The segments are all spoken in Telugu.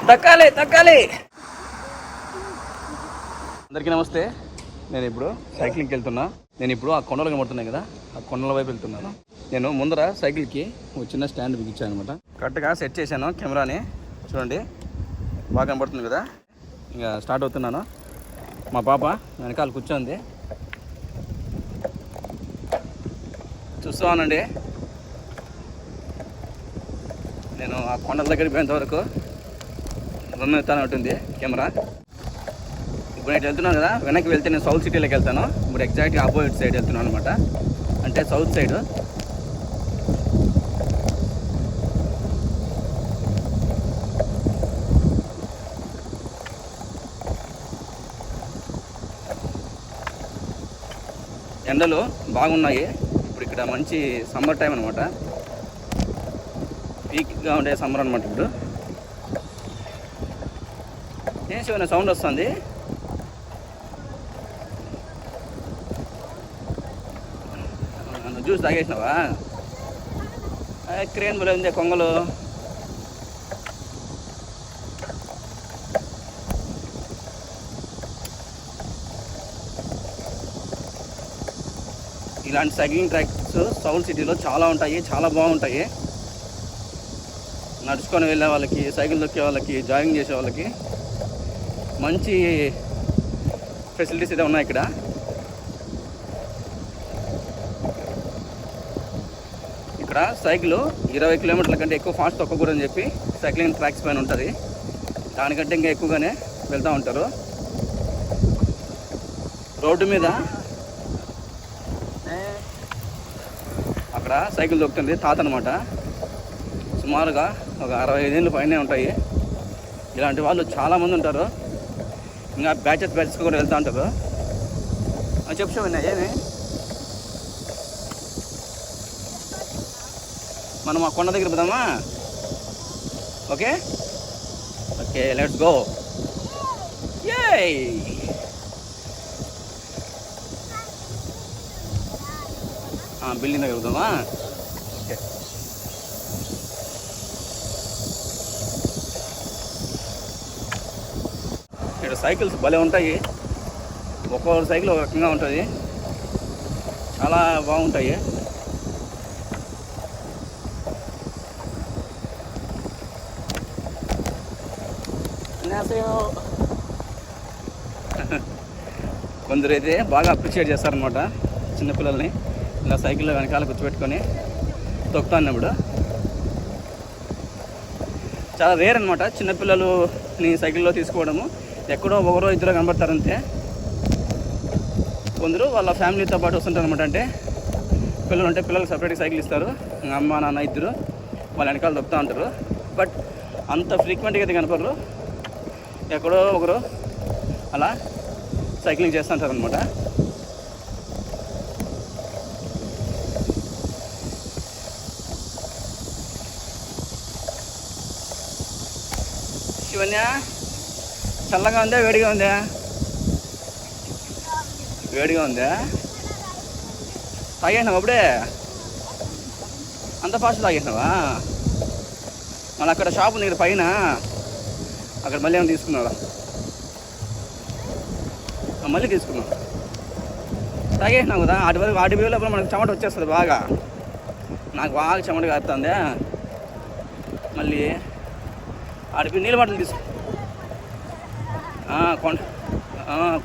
తక్కాలి తక్కాలి. అందరికీ నమస్తే. నేను ఇప్పుడు సైక్లింగ్కి వెళ్తున్నా. నేను ఇప్పుడు ఆ కొండలు కనబడుతున్నాయి కదా, ఆ కొండల వైపు వెళ్తున్నాను. నేను ముందర సైకిల్కి ఒక చిన్న స్టాండ్ బిగించాను అనమాట. కరెక్ట్గా సెట్ చేశాను కెమెరాని. చూడండి బాగా కనబడుతుంది కదా. ఇంకా స్టార్ట్ అవుతున్నాను. మా పాప వెనకాల కూర్చోంది, చూస్తానండి. నేను ఆ కొండల దగ్గరికి పోయేంత వరకు రన్ అవుతానే ఉంటుంది కెమెరా. ఇప్పుడు నేను వెళ్తున్నాను కదా, వెనక్కి వెళ్తే నేను సౌత్ సిటీలోకి వెళ్తాను. ఇప్పుడు ఎగ్జాక్ట్గా ఆపోజిట్ సైడ్ వెళ్తున్నాను అనమాట, అంటే సౌత్ సైడ్. ఎండలు బాగున్నాయి. ఇప్పుడు ఇక్కడ మంచి సమ్మర్ టైం అనమాట, పీక్గా ఉండే సమ్మర్ అనమాట. ఇప్పుడు ఏమైనా సౌండ్ వస్తుంది. జ్యూస్ తాగేసినావా? క్రేన్ బలే ఉంది కొంగలు. ఇలాంటి సైక్లింగ్ ట్రాక్స్ సౌత్ సిటీలో చాలా ఉంటాయి, చాలా బాగుంటాయి. నడుచుకొని వెళ్ళే వాళ్ళకి, సైకిల్ దొక్కే వాళ్ళకి, జాగింగ్ చేసే వాళ్ళకి మంచి ఫెసిలిటీస్ అయితే ఉన్నాయి ఇక్కడ. ఇక్కడ సైకిల్ 20 కిలోమీటర్ల కంటే ఎక్కువ ఫాస్ట్ తొక్కకూడదని చెప్పి సైక్లింగ్ ట్రాక్స్ పైన ఉంటుంది. దానికంటే ఇంకా ఎక్కువగానే వెళ్తూ ఉంటారు. రోడ్డు మీద అక్కడ సైకిల్ దొక్కుతుంది తాత అనమాట. సుమారుగా ఒక 65 ఏళ్ళు పైనే ఉంటాయి. ఇలాంటి వాళ్ళు చాలామంది ఉంటారు. ఇంకా బ్యాచెస్ కూడా వెళ్తూ ఉంటారు. చెప్పు విన్నా ఏమి మనం ఆ కొండ దగ్గర పోదామా? Okay okay, let's go. Building దగ్గర పోదామా? ఓకే. ఇక్కడ సైకిల్స్ భలే ఉంటాయి. ఒక్కొక్క సైకిల్ ఒక రకంగా ఉంటుంది, చాలా బాగుంటాయి. కొందరు అయితే బాగా అప్రిషియేట్ చేస్తారనమాట చిన్నపిల్లల్ని. ఇలా సైకిల్లో వెనకాల కూర్చోబెట్టుకొని తొక్కుతున్నప్పుడు చాలా రేర్ అనమాట చిన్నపిల్లలని సైకిల్లో తీసుకోవడము. ఎక్కడో ఒకరో ఇద్దరు కనబడతారంతే. కొందరు వాళ్ళ ఫ్యామిలీతో పాటు వస్తుంటారు అనమాట. అంటే పిల్లలు ఉంటే పిల్లలు సపరేట్గా సైకిల్ ఇస్తారు, అమ్మ నాన్న ఇద్దరు వాళ్ళ వెనకాల తొక్కుతూ ఉంటారు. బట్ అంత ఫ్రీక్వెంట్గా అయితే కనపడరు, ఎక్కడో ఒకరు అలా సైక్లింగ్ చేస్తూ ఉంటారు అనమాట. శివన్య, చల్లగా ఉందా వేడిగా ఉందా? వేడిగా ఉందా? తాగేసినావు అప్పుడే? అంత ఫాస్ట్ తాగేసినావా? మళ్ళీ అక్కడ షాప్ ఉంది కదా పైన, అక్కడ మళ్ళీ ఏమైనా తీసుకున్నావా? మళ్ళీ తీసుకున్నావు. తాగేసినావు కదా, వాటి వేలోపల మనకు చెమట వచ్చేస్తుంది బాగా. నాకు బాగా చెమట కారుతుంది. మళ్ళీ ఆడిపోయి నీళ్ళ బాటలు తీసుకో.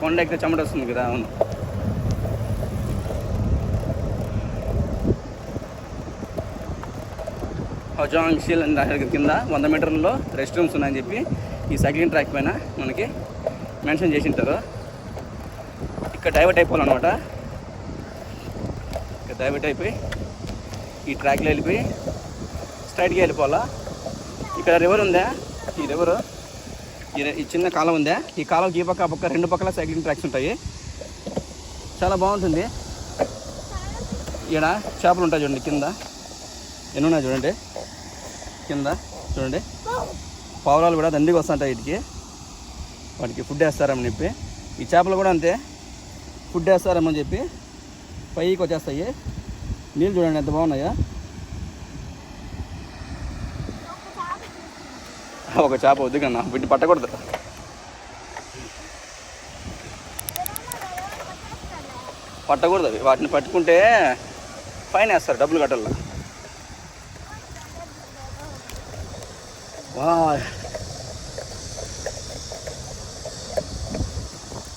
కొండ ఎక్కితే చెమట వస్తుంది కదా. అవును. హౌజాంగ్ షీల్ కింద 100 మీటర్లలో రెస్ట్ రూమ్స్ ఉన్నాయని చెప్పి ఈ సైక్లింగ్ ట్రాక్ పైన మనకి మెన్షన్ చేసి ఉంటారు. ఇక్కడ డైవర్ట్ అయిపోవాలన్నమాట. ఇక్కడ డైవర్ట్ అయిపోయి ఈ ట్రాక్లో వెళ్ళిపోయి స్ట్రైట్గా వెళ్ళిపోవాలా. ఇక్కడ రివర్ ఉందా, ఈ రివరు ఈ చిన్న కాలం ఉందా, ఈ కాలంకి ఈ పక్క ఆ పక్క 2 పక్కల సైక్లింగ్ ట్రాక్స్ ఉంటాయి. చాలా బాగుంటుంది. ఇక్కడ చేపలు ఉంటాయి చూడండి, కింద ఎన్ని ఉన్నాయి చూడండి. కింద చూడండి పావురాలు కూడా దండిగా వస్తుంటాయి వీటికి. వాటికి ఫుడ్ వేస్తారని చెప్పి, ఈ చేపలు కూడా అంతే ఫుడ్ వేస్తారని చెప్పి పైకి వచ్చేస్తాయి. నీళ్ళు చూడండి ఎంత బాగున్నాయా. ఒక చేప వద్దు కన్నా, వీటిని పట్టకూడదు. పట్టకూడదు అవి, వాటిని పట్టుకుంటే ఫైన్ వేస్తారు, డబ్బులు కట్టాల. వా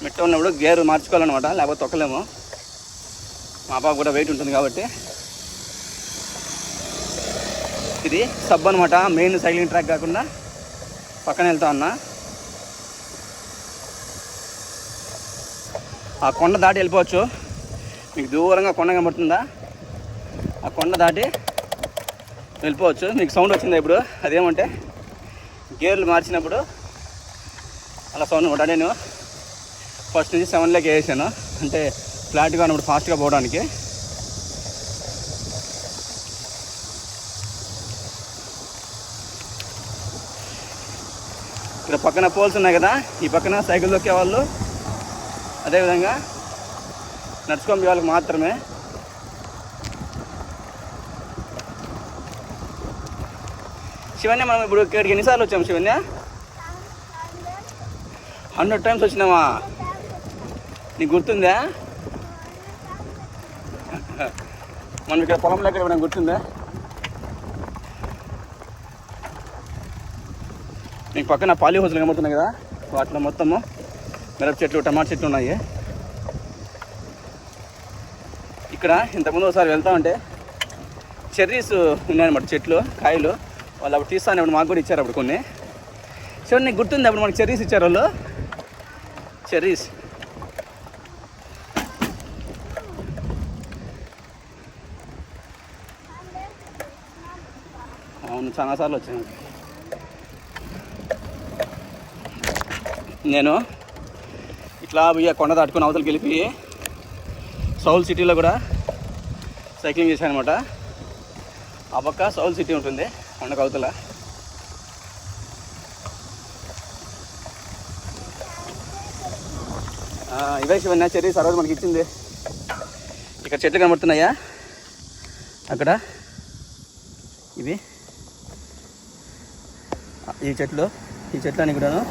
మిట్ట ఉన్నప్పుడు గేర్ మార్చుకోవాలన్నమాట, లేకపోతే తొక్కలేము. మా పాప కూడా వెయిట్ ఉంటుంది కాబట్టి. ఇది సబ్ అనమాట, మెయిన్ సైక్లింగ్ ట్రాక్ కాకుండా పక్కన వెళ్తా ఉన్నా. ఆ కొండ దాటి వెళ్ళిపోవచ్చు. మీకు దూరంగా కొండ కనబడుతుందా? ఆ కొండ దాటి వెళ్ళిపోవచ్చు. మీకు సౌండ్ వచ్చిందా ఇప్పుడు? అదేమంటే గేర్లు మార్చినప్పుడు అలా సౌండ్ అనమాట. నేను ఫస్ట్ నుంచి 7లోకి వేసాను, అంటే ఫ్లాట్గా ఉన్నప్పుడు ఫాస్ట్గా పోవడానికి. ఇక్కడ పక్కన పోల్స్ ఉన్నాయి కదా, ఈ పక్కన సైకిల్ దొక్కే వాళ్ళు, అదేవిధంగా నడుచుకొని వాళ్ళకి మాత్రమే. శివన్య, మనం ఇప్పుడు ఇక్కడికి ఎన్నిసార్లు వచ్చాము శివన్య? 100 టైమ్స్ వచ్చినామా? నీకు గుర్తుందా? మనం ఇక్కడ పొలంలో ఎక్కడ ఇవ్వడం గుర్తుందా? మీకు పక్కన పాలి హౌస్లు కనబడుతున్నాయి కదా, వాటిలో మొత్తము మిరప చెట్లు, టమాటా చెట్లు ఉన్నాయి. ఇక్కడ ఇంతకుముందు ఒకసారి వెళ్తా ఉంటే చెర్రీస్ ఉన్నాయన్నమాట, చెట్లు, కాయలు. వాళ్ళు అప్పుడు తీస్తాను, అప్పుడు మాకు కూడా ఇచ్చారు అప్పుడు కొన్ని. చూడండి, నీకు గుర్తుంది అప్పుడు మనకి చెర్రీస్ ఇచ్చారు వాళ్ళు, చెర్రీస్. అవును, చాలాసార్లు వచ్చాను నేను. ఇట్లా పోయి కొండ దాటుకుని అవతలకి వెళ్ళిపోయి సౌల్ సిటీలో కూడా సైక్లింగ్ చేశాను అనమాట. ఆ పక్క సౌల్ సిటీ ఉంటుంది కొండకు అవతల. ఇవే శివన్య చెర్రీస్ ఆ రోజు మనకి ఇచ్చింది. ఇక్కడ చెట్లు కనబడుతున్నాయా? అక్కడ ఇవి ఈ చెట్లు అన్నీ కూడాను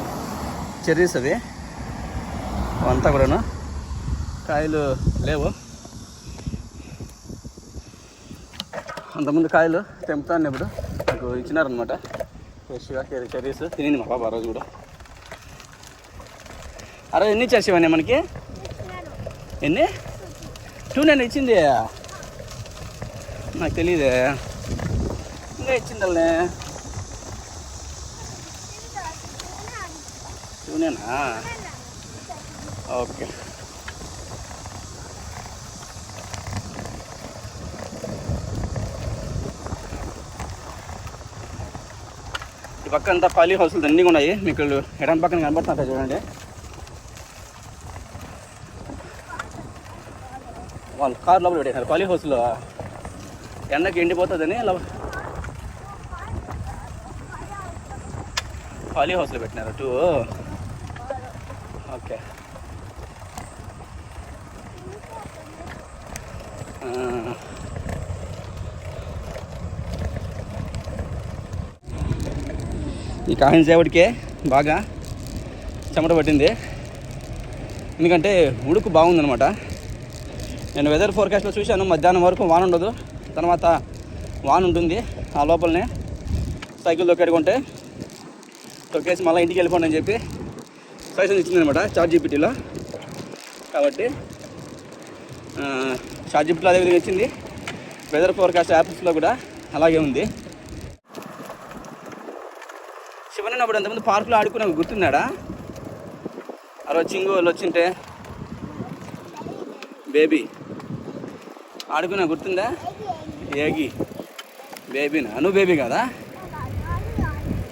చెర్రీస్. అవి అంతా కూడాను కాయలు లేవు. అంతకుముందు కాయలు తెంపుతాను ఇప్పుడు నాకు ఇచ్చినారనమాట ఫ్రెష్గా చెర్రీస్. తినింది మా పాప ఆ రోజు కూడా. ఆ రోజు ఎన్ని ఇచ్చారు శివన్య మనకి? ఎన్ని? 2 నేను ఇచ్చింది, నాకు తెలియదే. ఇంకా ఇచ్చిందల్లే 2 నేనా? ఓకే. ఈ పక్క అంతా పాలీ హౌస్లు దండిగా ఉన్నాయి. మీకు ఎడం పక్కన కనబడుతుంటాయి చూడండి. వాళ్ళు కార్ లోపల పెట్టేశారు పాలీ హౌస్లో, ఎండకి ఎండిపోతుందని అలా పాలీ హౌస్లో పెట్టినారు 2. ఓకే. ఈ కాహిన్ సేవడికే బాగా చెమట పట్టింది, ఎందుకంటే ఉడుకు బాగుందనమాట. నేను వెదర్ ఫోర్కాస్ట్లో చూశాను, మధ్యాహ్నం వరకు వాన ఉండదు, తర్వాత వాన ఉంటుంది. ఆ లోపలనే సైకిల్ తొక్కేడుకుంటే తొక్కేసి మళ్ళీ ఇంటికి వెళ్ళిపోండి అని చెప్పి సజెషన్ ఇచ్చిందనమాట చాట్‌జీపీటీలో. కాబట్టి చాట్‌జీపీటీలో అదేవిధంగా ఇచ్చింది, వెదర్ ఫోర్కాస్ట్ యాప్స్లో కూడా అలాగే ఉంది. శివన్ అప్పుడు అంతమంది పార్కులో ఆడుకున్నా గుర్తున్నాడా? ఆ రోజు చింగు వాళ్ళు వచ్చింటే బేబీ ఆడుకున్నా గుర్తుందా? ఏగి బేబీనా? నువ్వు బేబీ కదా?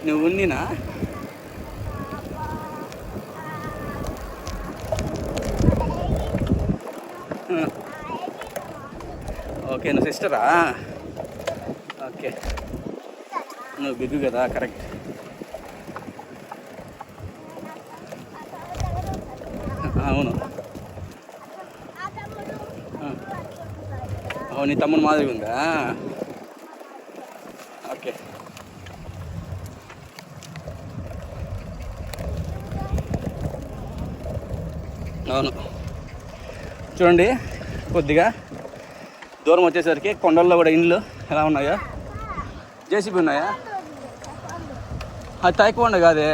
నువ్వు ఉన్నీనా? ఓకే, నువ్వు సిస్టరా? ఓకే, నువ్వు బిగ్గు కదా, కరెక్ట్. అవును, నీ తమ్ముడు మాదిరిగా ఉందా? ఓకే. అవును, చూడండి కొద్దిగా దూరం వచ్చేసరికి కొండల్లో కూడా ఇండ్లు ఎలా ఉన్నాయో. జేసీబీ ఉన్నాయా? అది తైకోండ కాదే,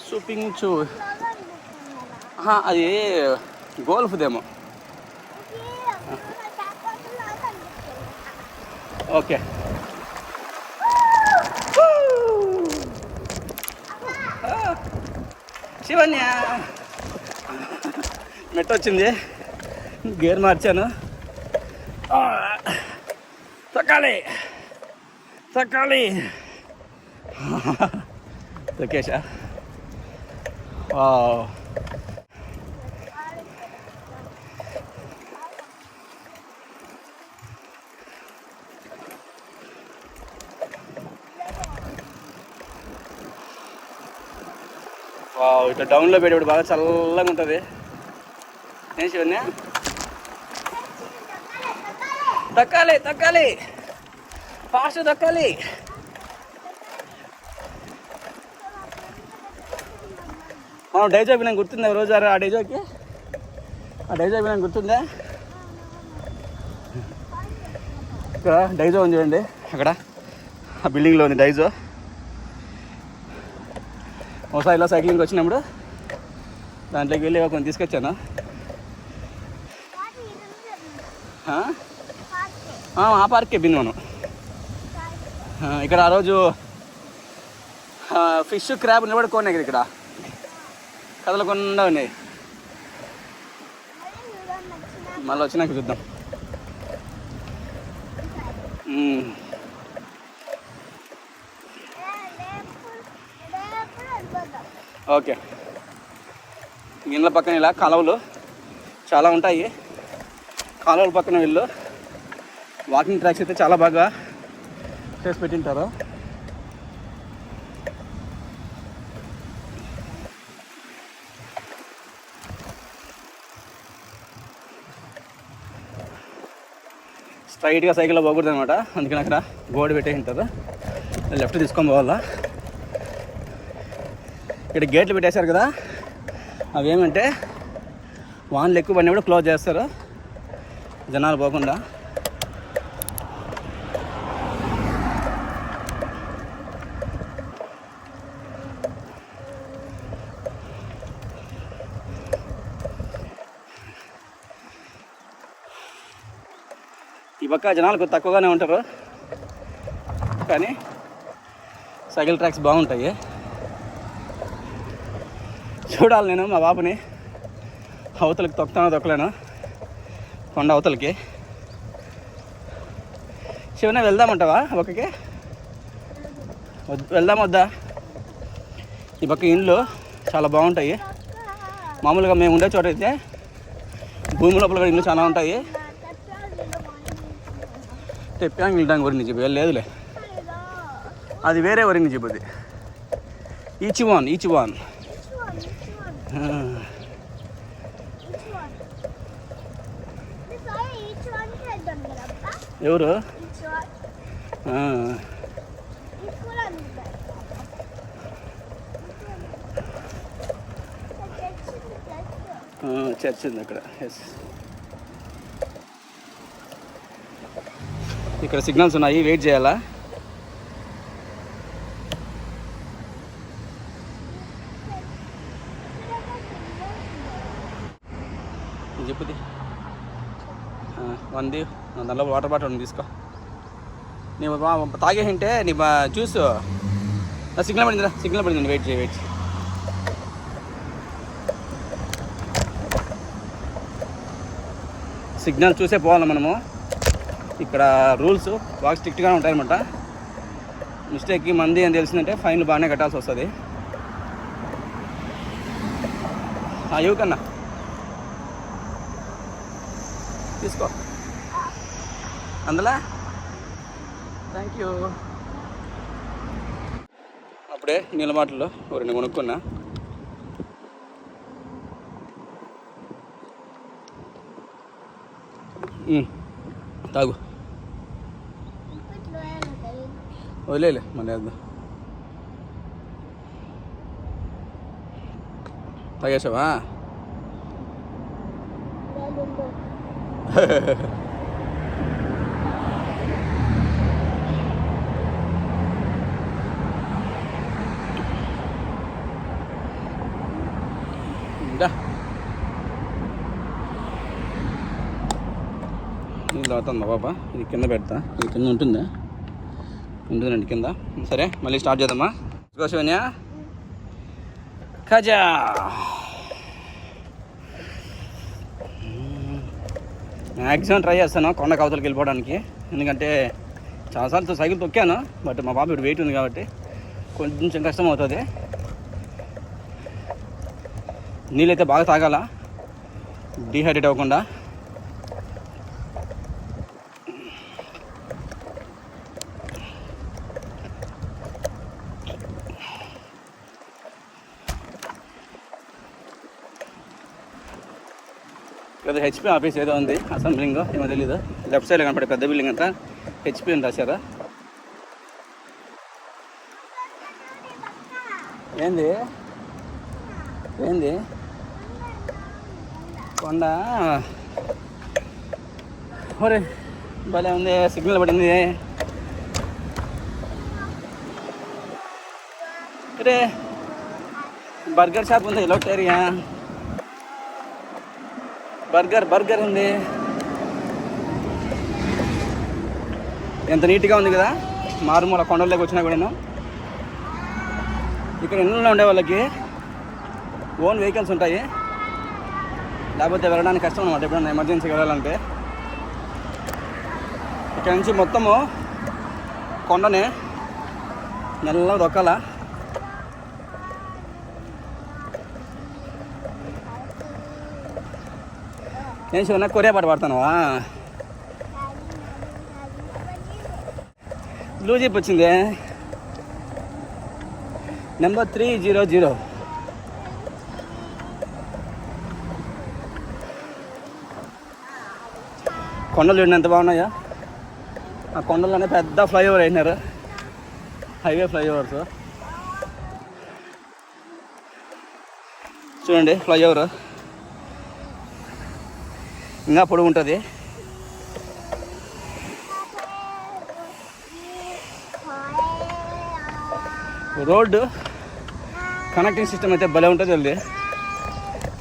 షూపింగ్ చూ అది గోల్ఫ్దేమో. ఓకే, శివన్య మెట్ట వచ్చింది, గేర్ మార్చాను. తొక్కాలి తొక్కాలి, తొక్కేశా. ఇట్లా డౌన్లో పెట్టేప్పుడు బాగా చల్లగా ఉంటుంది. ఏం శివన్య? తక్కాలి తక్కాలి, ఫాస్ట్ తక్కాలి. మనం డైజో అయిపోయినా గుర్తుందా రోజారు? ఆ డైజోకి, ఆ డైజో అయిపోయినా గుర్తుందా? ఇక్కడ డైజో ఉంది చూడండి, అక్కడ ఆ బిల్డింగ్లో ఉంది డైజో. ఒకసారి ఇలా సైక్లింగ్కి వచ్చినప్పుడు దాంట్లోకి వెళ్ళి కొంచెం తీసుకొచ్చాను. ఆ పార్క్కి బింది మనం. ఇక్కడ ఆ రోజు ఫిష్ క్రాబ్ నిలబడుకోనే కదా, ఇక్కడ కదలకుండా ఉన్నాయి. మళ్ళీ వచ్చినాక చూద్దాం. ఓకే, ఇండ్ల పక్కన ఇలా కాలువలు చాలా ఉంటాయి. కాలువల పక్కన వీళ్ళు వాకింగ్ ట్రాక్స్ అయితే చాలా బాగా చేసి పెట్టింటారు. స్ట్రైట్గా సైకిల్లో పోకూడదు అనమాట, అందుకని అక్కడ బోర్డు పెట్టేసి ఉంటారు. లెఫ్ట్ తీసుకొని పోవాలా. ఇక్కడ గేట్లు పెట్టేశారు కదా, అవి ఏమంటే వాన్లు ఎక్కువ పడినప్పుడు క్లోజ్ చేస్తారు జనాలు పోకుండా. ఈ పక్క జనాలు తక్కువగానే ఉంటారు, కానీ సైకిల్ ట్రాక్స్ బాగుంటాయి. చూడాలి నేను మా బాబుని అవతలకి తొక్కలేను, కొండ అవతలకి. శివనే వెళ్దామంటావా పక్కకి? వెళ్దాం వద్దా? ఈ పక్క ఇండ్లు చాలా బాగుంటాయి. మామూలుగా మేము ఉండే చోట అయితే భూమి లోపల కూడా ఇండ్లు చాలా ఉంటాయి. తెప్పాంగ్ వెళ్ళడానికి వరింది చెప్పి లేదులే, అది వేరే వరింది చెప్పది. ఈచ్ వన్ ఎవరు? చర్చ్ ఉంది అక్కడ. ఎస్, ఇక్కడ సిగ్నల్స్ ఉన్నాయి, వెయిట్ చేయాలా. చెప్పుది వంది దానిలో వాటర్ బాటిల్ ఉంది, తీసుకో. నీ తాగేసింటే నీ జ్యూస్ సిగ్నల్ పడిందిరా, సిగ్నల్ పడింది. వెయిట్ చేయి, సిగ్నల్ చూసే పోవాలి మనము. ఇక్కడ రూల్స్ బాగా స్ట్రిక్ట్గా ఉంటాయన్నమాట. మిస్టేక్కి మంది అని తెలిసిందంటే ఫైన్లు బాగానే కట్టాల్సి వస్తుంది. యువకన్నా తీసుకో అందులో. Thank you. అప్పుడే నీళ్ళ మాటలు రెండు కొనుక్కున్నా. తాగు, వదిలేలే మళ్ళీ వేద్దాం. తాగేసావా? ఇంకా నీళ్ళు అవుతుందా బాబా? ఇది కింద పెడతా. ఇది కింద ఉంటుందా? ఉంటుందండి కింద. సరే మళ్ళీ స్టార్ట్ చేద్దామా? శివన్యా ఖజా. మ్యాక్సిమం ట్రై చేస్తాను కొండ కవతలకి వెళ్ళిపోవడానికి. ఎందుకంటే చాలాసార్లు సైకిల్ తొక్కాను, బట్ మా బాబు ఇప్పుడు వెయిట్ ఉంది కాబట్టి కొంచెం కష్టం అవుతుంది. నీళ్ళైతే బాగా తాగాల, డీహైడ్రేట్ అవ్వకుండా. పెద్ద హెచ్పి ఆఫీస్ ఏదో ఉంది, అసెంబ్లింగ్ ఏమో తెలీదు. లెఫ్ట్ సైడ్ కనపడే పెద్ద బిల్డింగ్ అంతా హెచ్పి అని రాశారా? ఏంది ఏంది కొండ? ఒరే భలే ఉంది, సిగ్నల్ పడింది. రే బర్గర్ షాప్ ఉంది, లౌట్ ఏరియా. బర్గర్ ఉంది. ఎంత నీట్గా ఉంది కదా. మారుమూల కొండల్లోకి వచ్చినా కూడా ఇక్కడ ఇళ్ళలో ఉండే వాళ్ళకి ఓన్ వెహికల్స్ ఉంటాయి, లేకపోతే వెళ్ళడానికి కష్టం అన్నమాట. ఎప్పుడైనా ఎమర్జెన్సీకి వెళ్ళాలంటే ఇక్కడ నుంచి మొత్తము కొండనే నెలలో దొక్కాల. నేను శివన్న కొరియా పాట పాడుతున్నావా? బ్లూ జీప్ వచ్చింది నెంబర్ 300. కొండలు చూడండి ఎంత బాగున్నాయా. ఆ కొండల్లోనే పెద్ద ఫ్లైఓవర్ అయినారు, హైవే ఫ్లైఓవర్స్ చూడండి. ఫ్లైఓవర్ ఇంకా పొడవు ఉంటుంది. రోడ్డు కనెక్టింగ్ సిస్టమ్ అయితే భలే ఉంటుంది. వెళ్ళి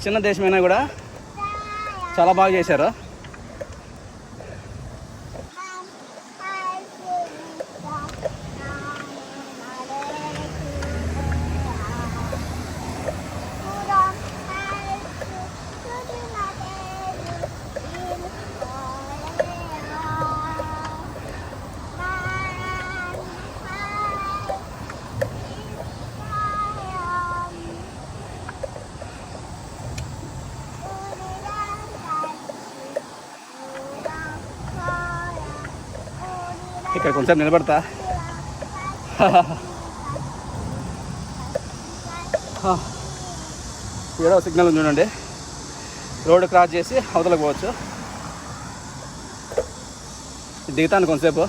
చిన్న దేశమైనా కూడా చాలా బాగా చేశారు. ఇక్కడ కొంచెం నిలబడతా. ఏడో సిగ్నల్ ఉంది చూడండి, రోడ్డు క్రాస్ చేసి అవతలకు పోవచ్చు. దిగుతాను కొంతసేపు.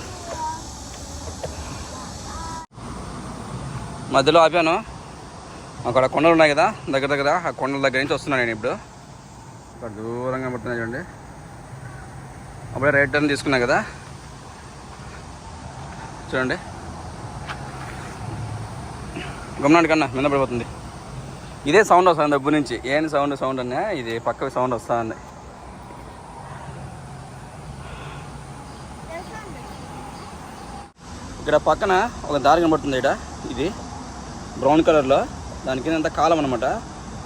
మధ్యలో ఆపాను. అక్కడ కొండలు ఉన్నాయి కదా దగ్గర, ఆ కొండల దగ్గర నుంచి వస్తున్నాను నేను ఇప్పుడు. అక్కడ దూరంగా పడుతున్నాయి చూడండి. అప్పుడే రైట్ టర్న్ తీసుకున్నా కదా చూడండి. గమనానికి కన్నా మీద పడిపోతుంది. ఇదే సౌండ్ వస్తుంది డబ్బు నుంచి. ఏంటి సౌండ్ అన్నా, ఇది పక్కకి సౌండ్ వస్తుంది. ఇక్కడ పక్కన ఒక దారి కనబడుతుంది. ఇక్కడ ఇది బ్రౌన్ కలర్లో, దాని కింద అంతా కాలం అనమాట.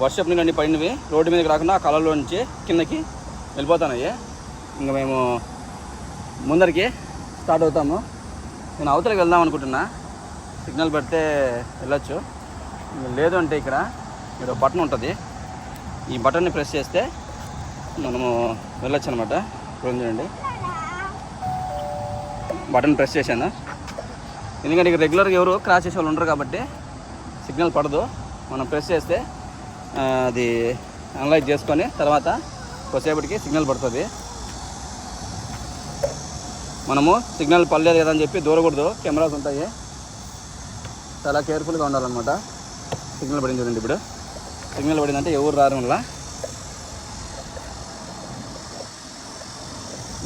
వర్షపు నీళ్ళు అన్నీ పడినవి రోడ్డు మీదకి రాకుండా ఆ కాలంలో నుంచి కిందకి వెళ్ళిపోతున్నాయి. ఇంకా మేము ముందరికి స్టార్ట్ అవుతాము. నేను అవతలకి వెళ్దాం అనుకుంటున్నా, సిగ్నల్ పెడితే వెళ్ళొచ్చు. లేదు అంటే ఇక్కడ మీరు బటన్ ఉంటుంది, ఈ బటన్ని ప్రెస్ చేస్తే మనము వెళ్ళొచ్చు అనమాట. ఇప్పుడు చూడండి, బటన్ ప్రెస్ చేశాను. ఎందుకంటే ఇక్కడ రెగ్యులర్గా ఎవరు క్రాస్ చేసే వాళ్ళు ఉండరు కాబట్టి సిగ్నల్ పడదు. మనం ప్రెస్ చేస్తే అది అనలైజ్ చేసుకొని తర్వాత కొద్దిసేపటికి సిగ్నల్ పడుతుంది. మనము సిగ్నల్ పడలేదు కదా అని చెప్పి దూరకూడదు, కెమెరాస్ ఉంటాయి, చాలా కేర్ఫుల్గా ఉండాలన్నమాట. సిగ్నల్ పడింది చూడండి ఇప్పుడు. సిగ్నల్ పడిందంటే ఎవరు రారు వల్ల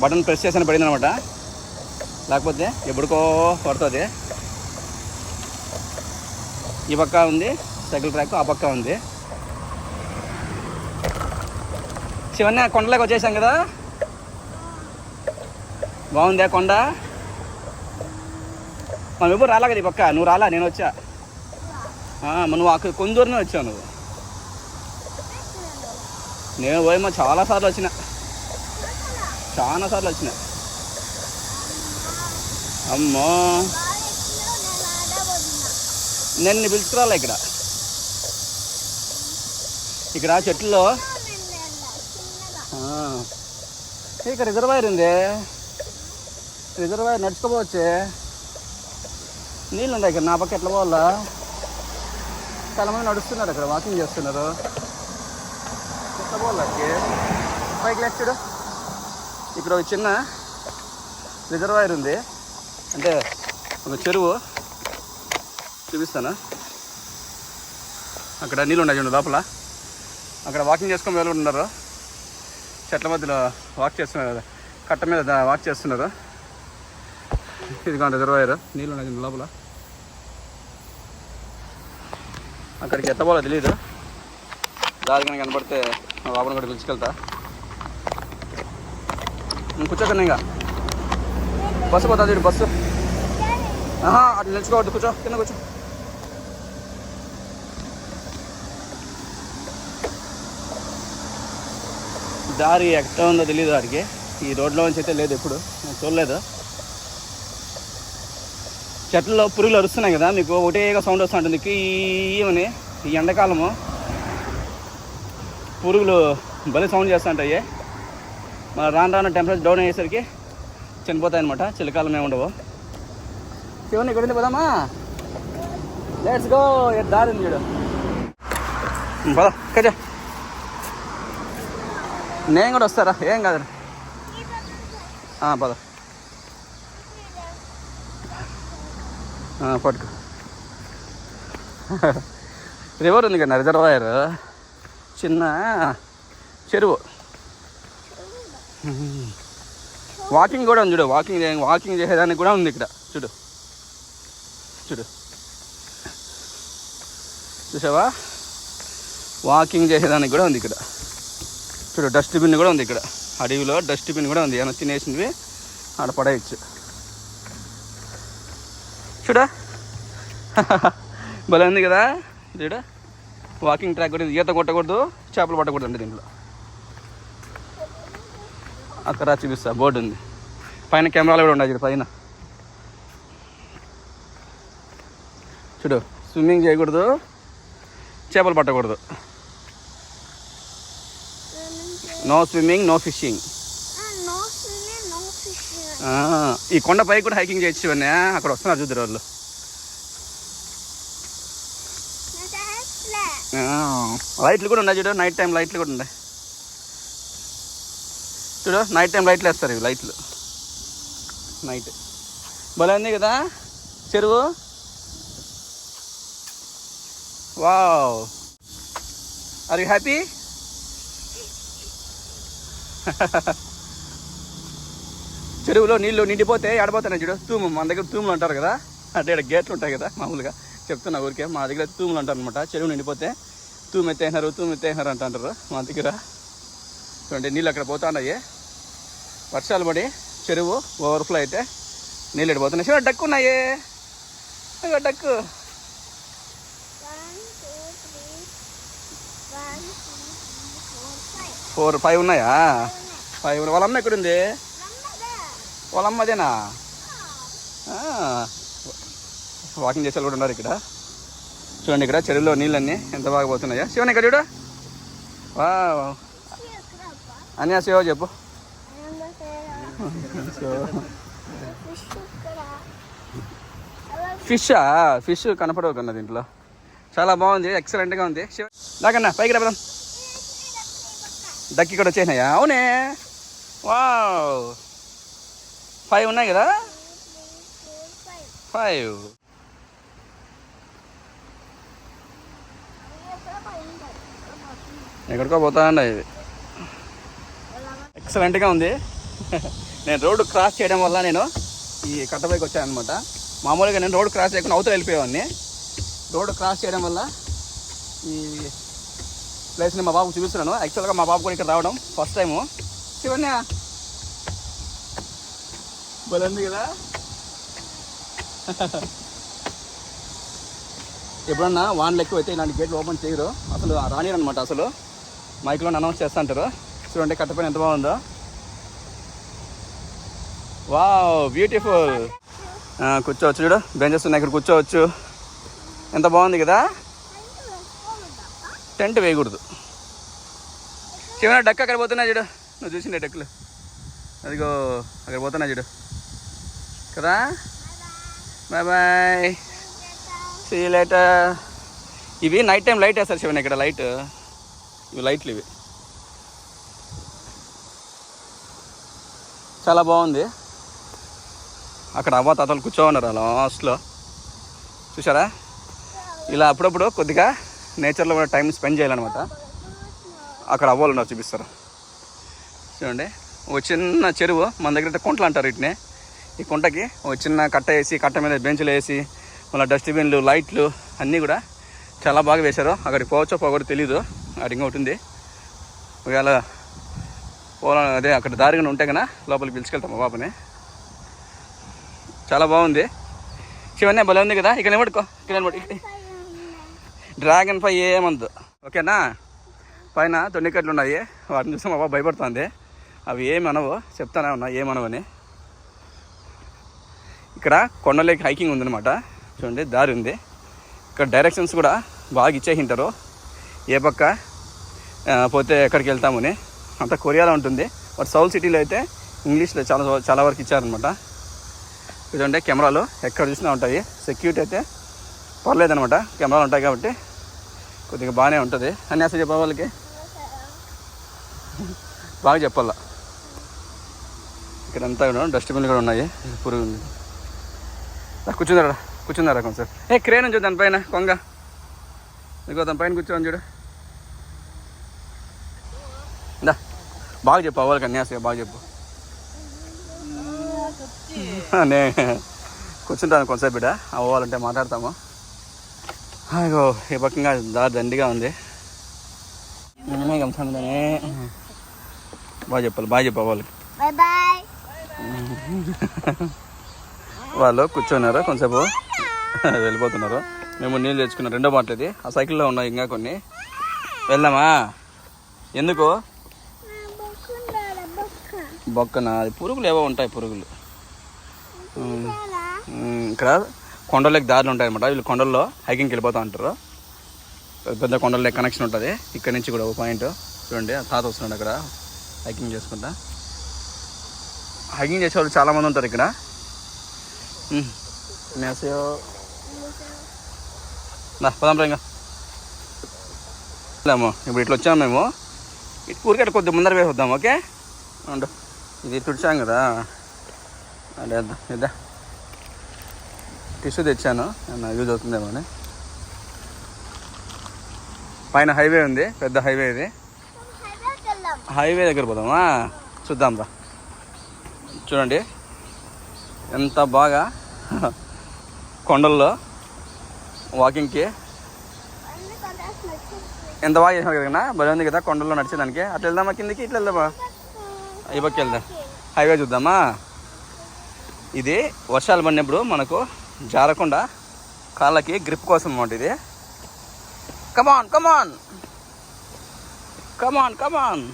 బటన్ ప్రెస్ చేసిన పడింది అనమాట, లేకపోతే ఎప్పుడుకో పడుతుంది. ఈ పక్క ఉంది సైకిల్ ట్రాక్, ఆ పక్క ఉంది. శివన్య కొండలోకి వచ్చేసాం కదా, బాగుందా కొండ? మనం ఎప్పుడు రాలా కదా ఈ పక్క, నువ్వు రాలా, నేను వచ్చా. నువ్వు అక్కడ కొందూరునే వచ్చావు నువ్వు. నేను పోయమ్మా చాలాసార్లు వచ్చిన, చాలాసార్లు వచ్చిన. అమ్మో నేను పిలుచుకురాలే ఇక్కడ చెట్లలో ఇక్కడ రిజర్వాయర్ ఉంది, రిజర్వాయర్ నడుచుకోపోవచ్చే. నీళ్ళు ఉన్నాయి ఇక్కడ, నా పక్క ఎట్లా పోవాలా? చాలా మంది నడుస్తున్నారు అక్కడ, వాకింగ్ చేస్తున్నారు. ఎట్లా పోవాలకి పైకి లెఫ్ట్ చూడు, ఇక్కడ ఒక చిన్న రిజర్వాయర్ ఉంది, అంటే ఒక చెరువు చూపిస్తాను. అక్కడ నీళ్ళు ఉన్నాయి చూడండి లోపల, అక్కడ వాకింగ్ చేసుకొని వెళ్ళి ఉన్నారు. చెట్ల మధ్యలో వాక్ చేస్తున్నారు, కట్ట మీద వాక్ చేస్తున్నారు. ఇది కాదు రిజర్వాయర్, నీళ్ళు ఉన్నాయి లోపల. అక్కడికి ఎత్తపోలో తెలియదు, దారి కనుక కనపడితే మా బాబుని కూడా పిలుచుకెళ్తా. కూర్చోకండి, ఇంకా బస్సు పోతుంది చూడు, బస్సు. అటు నిలుచుకోవద్దు, కూర్చో, కింద కూర్చో. దారి ఎక్కడ ఉందో తెలియదు వాడికి, ఈ రోడ్లో నుంచి అయితే లేదు, ఎప్పుడు నేను చూడలేదు. చెట్లలో పురుగులు అరుస్తున్నాయి కదా, మీకు ఒకటేగా సౌండ్ వస్తూ ఉంటుంది కీమని. ఈ ఎండాకాలము పురుగులు భలే సౌండ్ చేస్తూ ఉంటాయి. మన రాను టెంపరేచర్ డౌన్ అయ్యేసరికి చనిపోతాయి అనమాట, చలికాలం ఏమి ఉండవు. శివన్ ఇక్కడ ఉంది, పోదామా? Let's go. దారి ఉంది చూడు, పద కజా. నేను కూడా వస్తారా, ఏం కాదు, పద పట్టుకు. రివర్ ఉంది కదా, రిజర్వాయర్, చిన్న చెరువు. వాకింగ్ కూడా ఉంది చూడు, వాకింగ్ చేసేదానికి కూడా ఉంది ఇక్కడ. చూడు చూడు, చూసావా? వాకింగ్ చేసేదానికి కూడా ఉంది ఇక్కడ. చూడు డస్ట్బిన్ కూడా ఉంది ఇక్కడ, అడవిలో డస్ట్బిన్ కూడా ఉంది, ఏమైనా తినేసినవి ఆడ పడేయచ్చు. చూడా భలే ఉంది కదా. చూడ వాకింగ్ ట్రాక్ కూడా, ఈత కొట్టకూడదు, చేపలు పట్టకూడదు అండి దీంట్లో. అక్కడ చూపిస్తా, బోర్డు ఉంది, పైన కెమెరాలు కూడా ఉన్నాయి చూడు పైన. చూడు, స్విమ్మింగ్ చేయకూడదు, చేపలు పట్టకూడదు. No swimming, no fishing. ఈ కొండ పైకి కూడా హైకింగ్ చేయొచ్చు అన్నీ. అక్కడ వస్తున్నారు చూద్దరు వాళ్ళు. లైట్లు కూడా ఉన్నాయి చూడు, నైట్ టైం లైట్లు కూడా ఉన్నాయి చూడు, నైట్ టైం లైట్లు వేస్తారు ఇవి, లైట్లు నైట్. భలే ఉంది కదా చెరువు. Wow, are you happy? చెరువులో నీళ్ళు నిండిపోతే ఆడిపోతున్నాయి చూడు, తూము. మన దగ్గర తూములు అంటారు కదా, అంటే ఇక్కడ గేట్లు ఉంటాయి కదా, మామూలుగా చెప్తున్నా ఊరికే. మా దగ్గర తూములు అంటారు అనమాట. చెరువు నిండిపోతే తూము ఎత్తేసినారు అంటారు మా దగ్గర. చూడండి నీళ్ళు అక్కడ పోతున్నాయి, వర్షాలు పడి చెరువు ఓవర్ఫ్లో అయితే నీళ్ళు ఎడిపోతున్నాయి. చూడండి డక్కు ఉన్నాయి, డక్కు. 4, 5 ఉన్నాయా? 5 ఉన్నాయి. వాళ్ళ అమ్మ ఎక్కడుంది? వాళ్ళ అమ్మదేనా? వాకింగ్ చేసే కూడా ఉన్నారు ఇక్కడ. చూడండి ఇక్కడ చెరువులో నీళ్ళన్నీ ఎంత బాగా పోతున్నాయా. శివన్ ఇక్కడ చూడు. వా అన్యా శివ చెప్పు. ఫిష్ కనపడవు కన్నా దీంట్లో. చాలా బాగుంది, ఎక్సలెంట్గా ఉంది. శివ నాకన్నా పైకి రాబదాం. డక్కి కూడా వచ్చేసినాయా? అవునే. వావ్, 5 ఉన్నాయి కదా. 5 ఎక్కడికో పోతాయండి ఇది. ఎక్సలెంట్గా ఉంది. నేను రోడ్డు క్రాస్ చేయడం వల్ల నేను ఈ కట్టపైకి వచ్చాను అనమాట. మామూలుగా నేను రోడ్డు క్రాస్ చేయకుండా అవతల వెళ్ళిపోయేవాడిని. రోడ్డు క్రాస్ చేయడం వల్ల ఈ ప్లేస్ని మా బాబు చూపిస్తున్నాను. యాక్చువల్గా మా బాబు కూడా ఇక్కడ రావడం ఫస్ట్ టైము. శివన్య బలంది కదా. ఎప్పుడన్నా వాన్లు ఎక్కువ అయితే ఇలాంటి గేట్లు ఓపెన్ చేయరు, అసలు రానిరు అనమాట. అసలు మైక్లో అనౌన్స్ చేస్తూ ఉంటారు. చూడండి కట్టపైన ఎంత బాగుందో. Wow beautiful. కూర్చోవచ్చు, చూడు బెంచెస్ ఉన్నాయి, ఇక్కడ కూర్చోవచ్చు. ఎంత బాగుంది కదా. టెంట్ వేయకూడదు. చివరి డక్ అక్కడ పోతున్నా చూడు, నువ్వు చూసిండే డక్కులు అదిగో అక్కడ పోతున్నా చూడు కదా. Bye bye, see you later. ఇవి నైట్ టైం లైట్ వేస్తారు శివన్ ఇక్కడ. లైట్ ఇవి లైట్లు ఇవి చాలా బాగుంది. అక్కడ అవ్వ తాతలు కూర్చోన్నారు లాస్ట్లో, చూసారా. ఇలా అప్పుడప్పుడు కొద్దిగా నేచర్లో కూడా టైం స్పెండ్ చేయాలన్నమాట. అక్కడ అవ్వలు ఉన్నారు, చూపిస్తారు చూడండి. ఒక చిన్న చెరువు, మన దగ్గర కుంటలు అంటారు వీటిని. ఈ కుంటకి ఒక చిన్న కట్ట వేసి, కట్ట మీద బెంచ్లు వేసి, మళ్ళీ డస్ట్బిన్లు, లైట్లు అన్నీ కూడా చాలా బాగా వేశారు. అక్కడికి పోవచ్చో పోకూడదు తెలీదు. అక్కడ ఇంకొకటి ఉంది, ఒకవేళ పోవాలని అదే అక్కడ దారిగా ఉంటే కన్నా లోపలికి పిలుచుకెళ్తాం మా బాబుని. చాలా బాగుంది. శివన్య భలే ఉంది కదా. ఇక్కడ నిలబడుకో, ఇక్కడ నిలబడి. డ్రాగన్ ఫ్లై ఏమందు ఓకేనా. పైన తొండికట్లు ఉన్నాయి, వాటిని చూస్తే మా బాబు భయపడుతుంది. అవి ఏమి అనవు, చెప్తానే ఉన్నా ఏమనవని. ఇక్కడ కొండలేకి హైకింగ్ ఉందన్నమాట. చూడండి దారి ఉంది. ఇక్కడ డైరెక్షన్స్ కూడా బాగా ఇచ్చేసింటారు, ఏ పక్క పోతే ఎక్కడికి వెళ్తామని. అంతా కొరియాలో ఉంటుంది. బట్ సౌల్ సిటీలో అయితే ఇంగ్లీష్లో చాలా వరకు ఇచ్చారనమాట. చూడండి కెమెరాలు ఎక్కడ చూసినా ఉంటాయి. సెక్యూరిటీ అయితే పర్లేదనమాట, కెమెరాలు ఉంటాయి కాబట్టి కొద్దిగా బాగానే ఉంటుంది. అని అసలు చెప్పే వాళ్ళకి బాగా చెప్పాల. ఇక్కడంతా కూడా డస్ట్బిన్లు కూడా ఉన్నాయి. పురుగు ఉంది. కూర్చుందారా కొంచెం. క్రేన్ ఉంది దానిపైన కొంగ, ఇంకో దాని పైన కూర్చోని చూడు. దా బాగా చెప్పు అవ్వాలి అన్యాసగా బాగా చెప్పు. నే కూర్చుంటాను కొంచెంసేపు బిడ్డ, అవ్వాలంటే మాట్లాడతాము. అయ్యో ఈ పక్కగా దారి దండిగా ఉంది. బాగా చెప్పాలి, బాగా చెప్పు వాళ్ళకి. వాళ్ళు కూర్చున్నారు, కొంచెంసేపు వెళ్ళిపోతున్నారు. మేము నీళ్ళు తెచ్చుకున్నాం, రెండో బాటిల్ ఇది. ఆ సైకిల్లో ఉన్నాయి ఇంకా కొన్ని. వెళ్దామా? ఎందుకు? బొక్కన అది పురుగులు ఏవో ఉంటాయి, పురుగులు. ఇక్కడ కొండలకి దారులు ఉంటాయి అనమాట. వీళ్ళు కొండల్లో హైకింగ్కి వెళ్ళిపోతూ ఉంటారు. పెద్ద పెద్ద కొండల్లో కనెక్షన్ ఉంటుంది. ఇక్కడ నుంచి కూడా ఒక పాయింట్ చూడండి, తాత వస్తున్నాడు అక్కడ హైకింగ్ చేసుకుంటా. హైకింగ్ చేసేవాళ్ళు చాలామంది ఉంటారు ఇక్కడ. పదాం రంగా వెళ్దాము. ఇప్పుడు ఇట్లా వచ్చాము మేము. ఊరికి అట్లా కొద్దిగా ముందర వేసి వద్దాం. ఓకే ఉండు, ఇది తుడిచాం కదా. అదే ఇద్దా టిష్యూ తెచ్చాను, యూజ్ అవుతుందేమో అని. పైన హైవే ఉంది, పెద్ద హైవే ఇది. హైవే దగ్గర పోదామా? చూద్దాం రా. చూడండి ఎంత బాగా కొండల్లో వాకింగ్కి ఎంత బాగా చేసినారు కదా. భలే ఉంది కదా కొండల్లో నడిచేదానికి. అట్లా వెళ్దామా కిందకి, ఇట్లా వెళ్దామా? ఈ పక్క వెళ్దాం. హైవే చూద్దామా? ఇది వర్షాలు పడినప్పుడు మనకు జారకుండా కాళ్ళకి గ్రిప్ కోసం అన్నమాట ఇది. కమాన్ కమాన్ కమాన్ కమాన్.